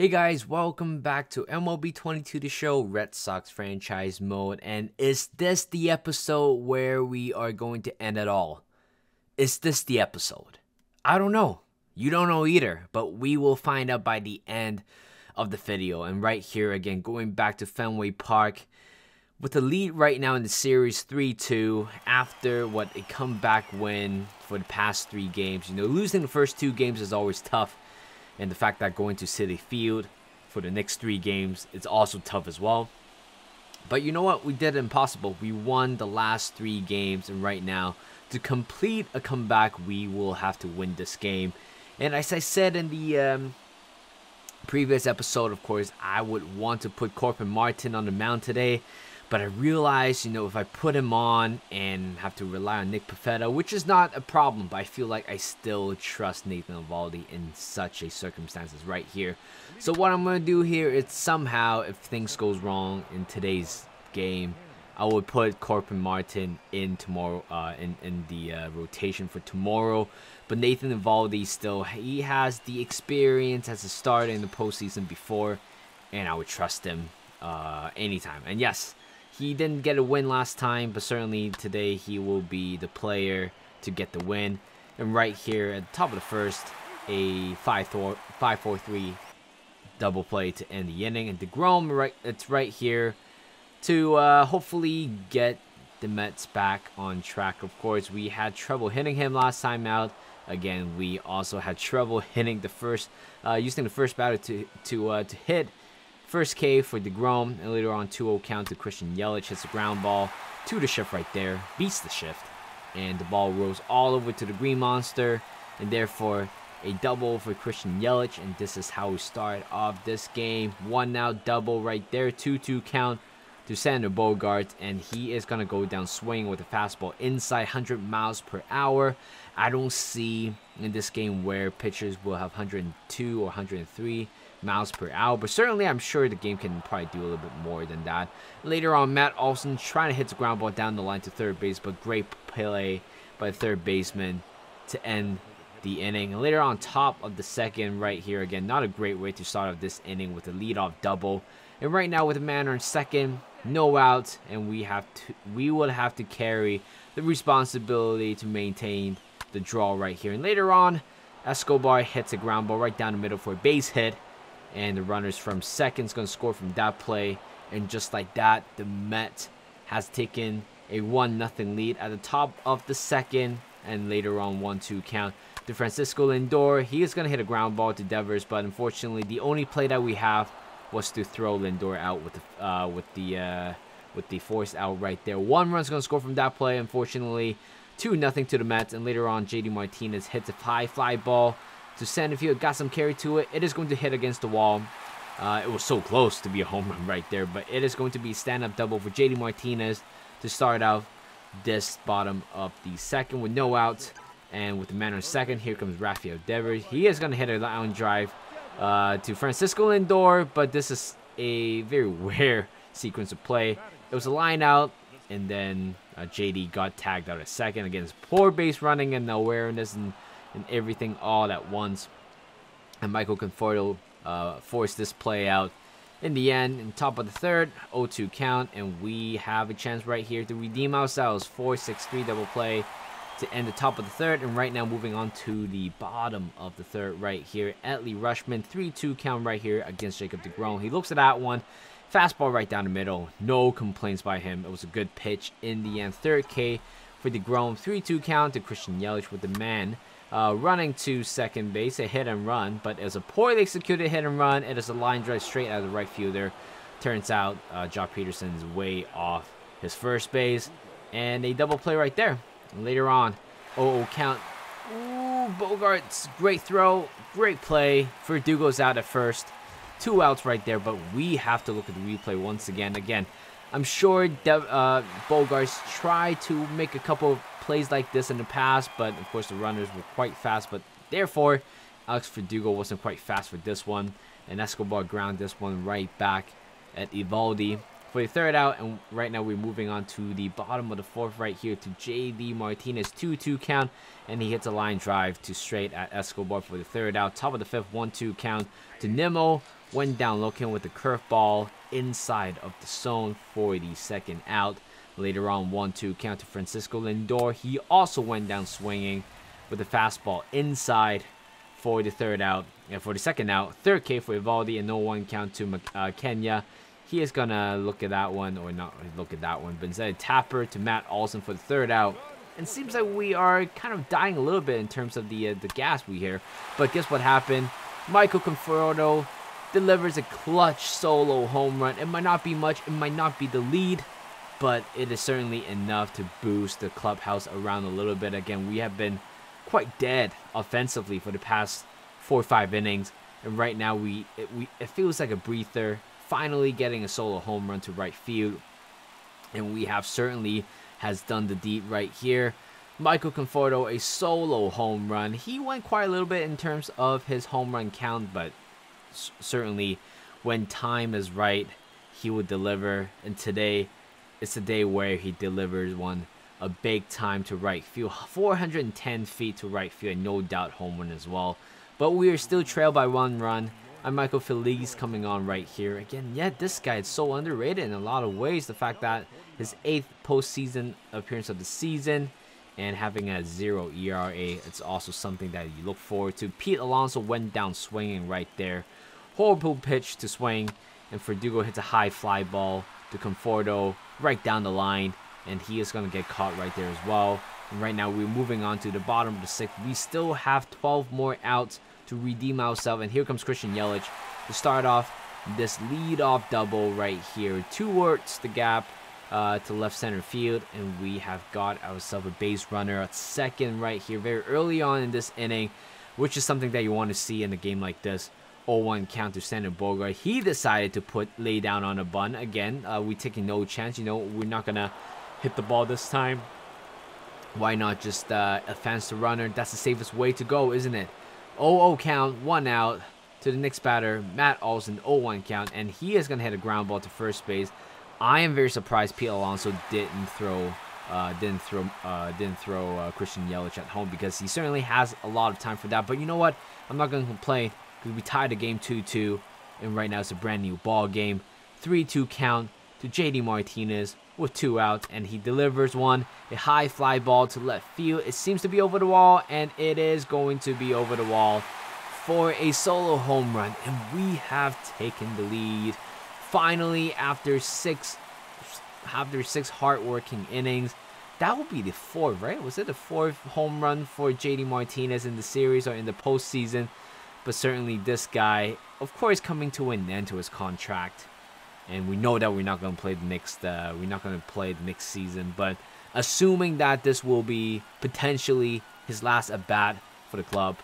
Hey guys, welcome back to MLB 22 The Show, Red Sox franchise mode. And is this the episode where we are going to end it all? Is this the episode? I don't know. You don't know either, but we will find out by the end of the video. And right here again, going back to Fenway Park with the lead right now in the series 3-2 after what a comeback win for the past 3 games. You know, losing the first 2 games is always tough. And the fact that going to Citi Field for the next 3 games is also tough as well. But you know what? We did impossible. We won the last 3 games. And right now, to complete a comeback, we will have to win this game. And as I said in the previous episode, of course, I would want to put Corbin Martin on the mound today. But I realized, you know, if I put him on and have to rely on Nick Pivetta, which is not a problem, but I feel like I still trust Nathan Eovaldi in such a circumstances right here. So what I'm going to do here is somehow, if things goes wrong in today's game, I would put Corbin Martin in tomorrow, in the rotation for tomorrow. But Nathan Eovaldi still, he has the experience as a starter in the postseason before, and I would trust him anytime. And yes, he didn't get a win last time, but certainly today he will be the player to get the win. And right here at the top of the first, a 5-4-3 double play to end the inning. And DeGrom, it's right here to hopefully get the Mets back on track. Of course, we had trouble hitting him last time out. Again, we also had trouble hitting the first, using the first batter to hit. First K for DeGrom, and later on 2-0 count to Christian Yelich. Hits the ground ball to the shift right there. Beats the shift. And the ball rolls all over to the Green Monster. And therefore, a double for Christian Yelich. And this is how we start off this game. 1-out double right there. 2-2 count to Xander Bogaerts. And he is going to go down swinging with a fastball inside 100 miles per hour. I don't see in this game where pitchers will have 102 or 103 miles per hour, but certainly I'm sure the game can probably do a little bit more than that. Later on, Matt Olson trying to hit the ground ball down the line to third base, but great play by the third baseman to end the inning. And later on, top of the second right here again, not a great way to start off this inning with a leadoff double. And right now with a man on second, no outs, and we would have to carry the responsibility to maintain the draw right here. And later on, Escobar hits a ground ball right down the middle for a base hit. And the runners from second is going to score from that play. And just like that, the Mets has taken a 1-0 lead at the top of the second. And later on, 1-2 count to Francisco Lindor. He is going to hit a ground ball to Devers. But unfortunately, the only play that we have was to throw Lindor out with the forced out right there. 1 run is going to score from that play. Unfortunately, 2-0 to the Mets. And later on, JD Martinez hits a high fly ball to center field, got some carry to it. It is going to hit against the wall. It was so close to be a home run right there, but it is going to be a stand-up double for JD Martinez to start out this bottom of the second with no outs. And with the man on second, here comes Rafael Devers. He is going to hit a line drive to Francisco Lindor, but this is a very rare sequence of play. It was a line out, and then JD got tagged out at second. Again, it's poor base running and awareness and everything all at once. And Michael Conforto forced this play out in the end. In top of the third, 0-2 count. And we have a chance right here to redeem ourselves. 4-6-3 double play to end the top of the third. And right now moving on to the bottom of the third right here. Adley Rutschman, 3-2 count right here against Jacob deGrom. He looks at that one. Fastball right down the middle. No complaints by him. It was a good pitch in the end. Third K for deGrom. 3-2 count to Christian Yelich with the man running to second base, a hit and run, but it was a poorly executed hit and run. It is a line drive straight out of the right fielder. Turns out Josh Peterson's way off his first base, and a double play right there. And later on, 0-0 count. Ooh, Bogaerts, great throw, great play. Verdugo's out at first. 2 outs right there, but we have to look at the replay once again. Again, I'm sure Bogaerts tried to make a couple of plays like this in the past, but of course the runners were quite fast, but therefore Alex Verdugo wasn't quite fast for this one, and Escobar ground this one right back at Eovaldi for the third out. And right now we're moving on to the bottom of the fourth right here to JD Martinez, 2-2 count, and he hits a line drive to straight at Escobar for the third out. Top of the fifth, 1-2 count to Nimmo went down looking with the curveball inside of the zone for the second out. Later on, 1-2 count to Francisco Lindor. He also went down swinging with the fastball inside for the third out. And for the second out, third K for Evaldi and 0-1 count to Kenya. He is going to look at that one, or not look at that one, but instead tapper to Matt Olson for the third out. And seems like we are kind of dying a little bit in terms of the gas we hear. But guess what happened? Michael Conforto delivers a clutch solo home run. It might not be much, it might not be the lead, but it is certainly enough to boost the clubhouse around a little bit. Again, we have been quite dead offensively for the past 4 or 5 innings, and right now it feels like a breather. Finally getting a solo home run to right field, and we have certainly has done the deed right here. Michael Conforto, a solo home run. He went quite a little bit in terms of his home run count, but certainly when time is right, he would deliver. And today, it's a day where he delivers one, a big time to right field, 410 feet to right field, and no doubt home run as well. But we are still trailed by 1 run. I'm Michael Feliz coming on right here. Again, yeah, this guy is so underrated in a lot of ways. The fact that his 8th postseason appearance of the season and having a 0 ERA, it's also something that you look forward to. Pete Alonso went down swinging right there. Horrible pitch to swing, and Verdugo hits a high fly ball to Conforto right down the line, and he is going to get caught right there as well. And right now we're moving on to the bottom of the 6th. We still have 12 more outs to redeem ourselves, and here comes Christian Yelich to start off this lead-off double right here towards the gap to left center field, and we have got ourselves a base runner at second right here very early on in this inning, which is something that you want to see in a game like this. 0-1 count to Sander Bogart. He decided to lay down on a bunt again. We taking no chance, you know, we're not gonna hit the ball this time. Why not just advance the runner? That's the safest way to go, isn't it? 0-0 count, 1 out to the next batter, Matt Olson. 0-1 count, and he is gonna hit a ground ball to first base. I am very surprised Pete Alonso didn't throw Christian Yelich at home, because he certainly has a lot of time for that. But you know what? I'm not gonna complain, because we tied the game 2-2, and right now it's a brand new ball game. 3-2 count to JD Martinez with 2 outs, and he delivers one, a high fly ball to left field. It seems to be over the wall, and it is going to be over the wall for a solo home run, and we have taken the lead finally after six hard-working innings. That will be the 4th, right? Was it the 4th home run for JD Martinez in the series or in the postseason? But certainly this guy, of course, coming to an end to his contract. And we know that we're not going to play the next season, but assuming that this will be potentially his last at bat for the club,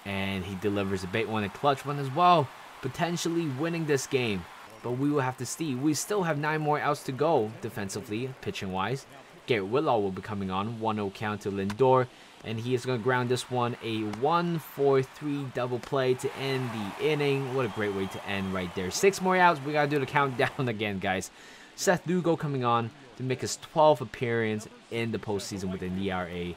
and he delivers a big one, a clutch one as well, potentially winning this game. But we will have to see. We still have 9 more outs to go defensively, pitching wise. Garrett Whitlaw will be coming on. 1-0 count to Lindor, and he is going to ground this one, a 1-4-3 double play to end the inning. What a great way to end right there. 6 more outs. We got to do the countdown again, guys. Seth Lugo coming on to make his 12th appearance in the postseason with an ERA.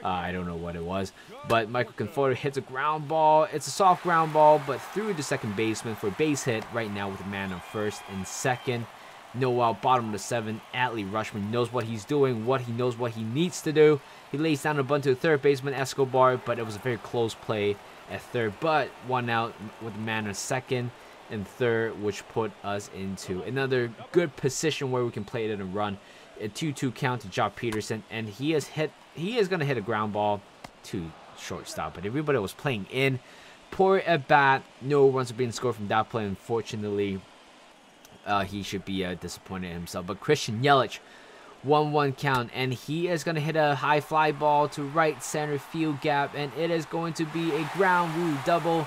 I don't know what it was, but Michael Conforto hits a ground ball. It's a soft ground ball, but through the second baseman for a base hit right now with a man on first and second. No out, bottom of the 7th. Adley Rutschman knows what he's doing, what he needs to do. He lays down a bunt to the third baseman Escobar, but it was a very close play at third. But 1 out with a man on second and third, which put us into another good position where we can play it in a run. A 2-2 count to Jock Peterson, and he is going to hit a ground ball to shortstop. But everybody was playing in. Poor at bat. No runs are being scored from that play, unfortunately. He should be disappointed in himself. But Christian Yelich, 1-1 count, and he is going to hit a high fly ball to right center field gap, and it is going to be a ground rule double,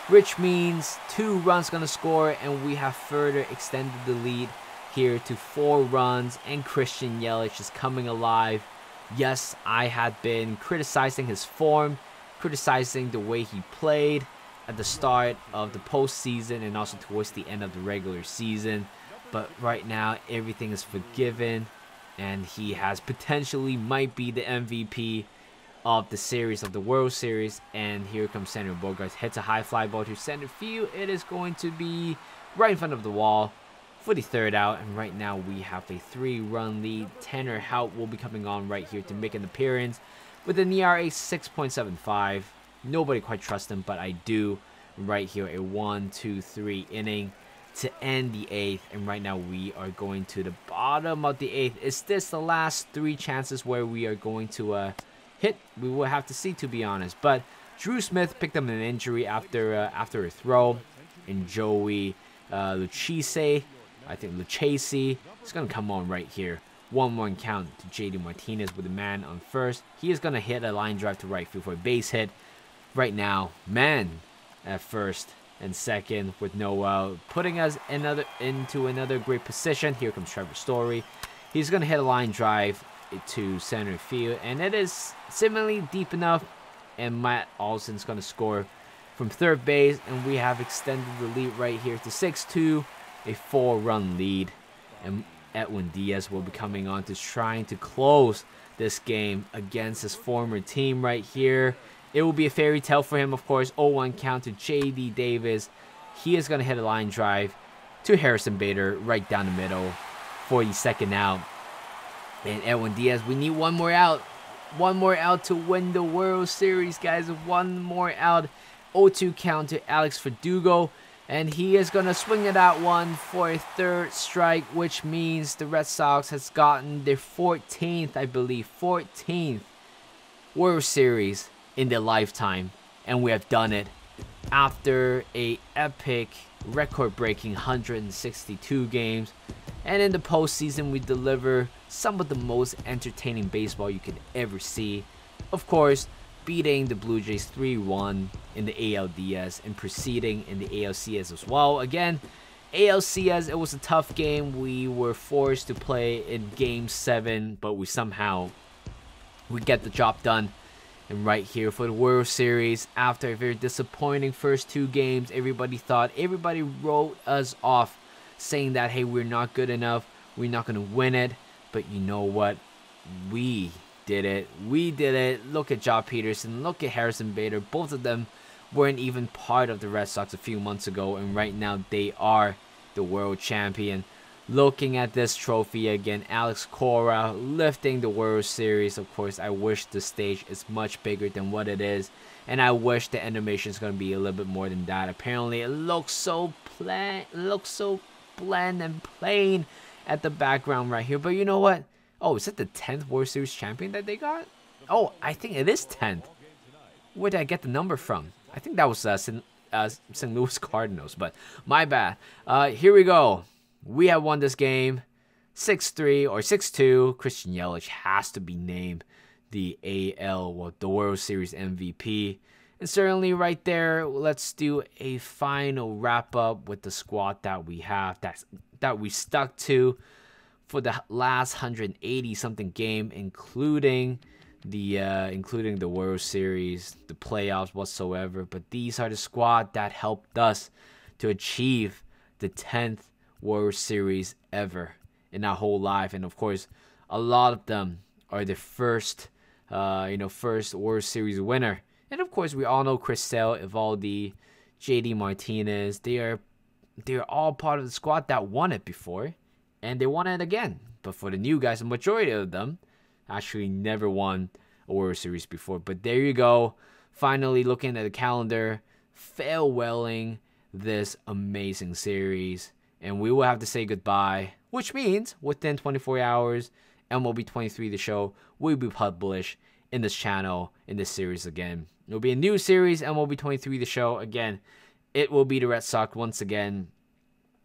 which means 2 runs going to score, and we have further extended the lead here to 4 runs, and Christian Yelich is coming alive. Yes, I had been criticizing his form, criticizing the way he played at the start of the postseason and also towards the end of the regular season. But right now, everything is forgiven, and he has potentially might be the MVP of the series, of the World Series. And here comes Sander Bogaerts, hits a high fly ball to center field. It is going to be right in front of the wall for the third out. And right now we have a 3-run lead. Tanner Houck will be coming on right here to make an appearance with an ERA 6.75. Nobody quite trusts him, but I do. Right here, a 1-2-3 inning to end the 8th. And right now we are going to the bottom of the 8th. Is this the last 3 chances where we are going to hit? We will have to see, to be honest. But Drew Smith picked up an injury after a throw. And Joey Lucchese, I think Lucchese, is going to come on right here. 1-1 count to JD Martinez with a man on first. He is going to hit a line drive to right field for a base hit. Right now, man at first and second with no out, putting us into another great position. Here comes Trevor Story. He's going to hit a line drive to center field, and it is similarly deep enough, and Matt Olson's going to score from third base, and we have extended the lead right here to 6-2, a 4-run lead. And Edwin Diaz will be coming on to trying to close this game against his former team right here. It will be a fairy tale for him, of course. 0-1 count to J.D. Davis. He is going to hit a line drive to Harrison Bader right down the middle for the second out. And Edwin Diaz, we need one more out. One more out to win the World Series, guys. One more out. 0-2 count to Alex Verdugo. And he is going to swing it out one for a third strike, which means the Red Sox has gotten their 14th, I believe, 14th World Series in their lifetime, and we have done it after a epic record-breaking 162 games. And in the postseason, we deliver some of the most entertaining baseball you could ever see. Of course, beating the Blue Jays 3-1 in the ALDS and proceeding in the ALCS as well. Again, ALCS, it was a tough game. We were forced to play in Game 7, but we get the job done. And right here for the World Series, after a very disappointing first 2 games, everybody wrote us off, saying that, hey, we're not good enough, we're not going to win it. But you know what? We did it. We did it. Look at Josh Peterson, look at Harrison Bader. Both of them weren't even part of the Red Sox a few months ago, and right now they are the world champion. Looking at this trophy again, Alex Cora lifting the World Series. Of course, I wish the stage is much bigger than what it is, and I wish the animation is going to be a little bit more than that. Apparently, it looks so bland and plain at the background right here. But you know what? Oh, is it the 10th World Series champion that they got? Oh, I think it is 10th. Where did I get the number from? I think that was St. Louis Cardinals, but my bad. Here we go. We have won this game 6-3 or 6-2. Christian Yelich has to be named the the World Series MVP. And certainly right there, let's do a final wrap up with the squad that we have, that we stuck to for the last 180 something game, including the World Series, the playoffs whatsoever. But these are the squad that helped us to achieve the 10th World Series ever in our whole life. And of course, a lot of them are the first World Series winner. And of course, we all know Chris Sale, Evaldi, JD Martinez. They're all part of the squad that won it before, and they won it again. But for the new guys, the majority of them actually never won a World Series before. But there you go. Finally, looking at the calendar, farewelling this amazing series. And we will have to say goodbye, which means within 24 hours, MLB 23 The Show will be published in this channel, in this series again. It will be a new series, MLB 23 The Show. Again, it will be the Red Sox once again.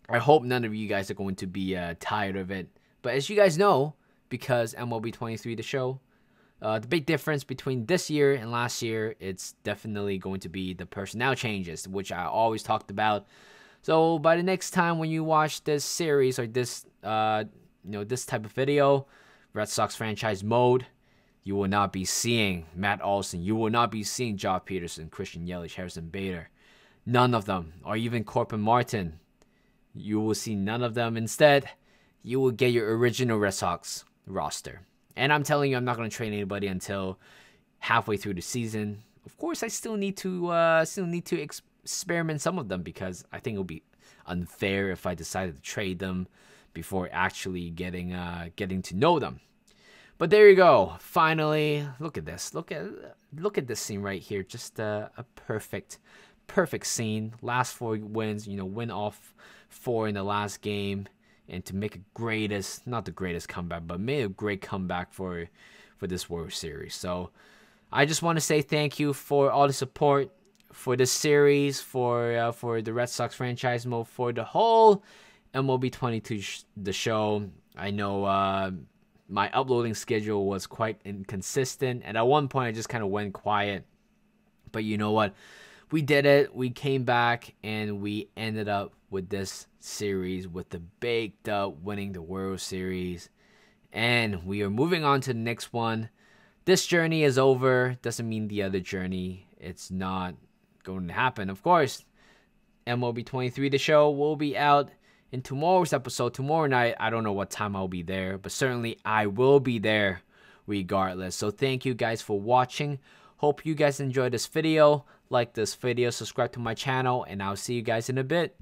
I hope none of you guys are going to be tired of it. But as you guys know, because MLB 23 The Show, the big difference between this year and last year, it's definitely going to be the personnel changes, which I always talked about. So by the next time when you watch this series or this this type of video, Red Sox franchise mode, you will not be seeing Matt Olson. You will not be seeing Josh Peterson, Christian Yelich, Harrison Bader. None of them, or even Corbin Martin. You will see none of them. Instead, you will get your original Red Sox roster. And I'm telling you, I'm not going to trade anybody until halfway through the season. Of course, I still need to experiment some of them because I think it would be unfair if I decided to trade them before actually getting to know them. But there you go. Finally, look at this. Look at this scene right here. Just a perfect scene. Last 4 wins. Win off 4 in the last game, and to make not the greatest comeback, but made a great comeback for this World Series. So I just want to say thank you for all the support for this series, for the Red Sox franchise mode, for the whole MLB 22 the show. I know my uploading schedule was quite inconsistent, and at one point I just kind of went quiet. But you know what? We did it. We came back, and we ended up with this series with the big dub, winning the World Series. And we are moving on to the next one. This journey is over. Doesn't mean the other journey, it's not going to happen. Of course, MLB 23, the show, will be out in tomorrow's episode. Tomorrow night, I don't know what time I'll be there, but certainly I will be there regardless. So thank you guys for watching. Hope you guys enjoyed this video. Like this video, subscribe to my channel, and I'll see you guys in a bit.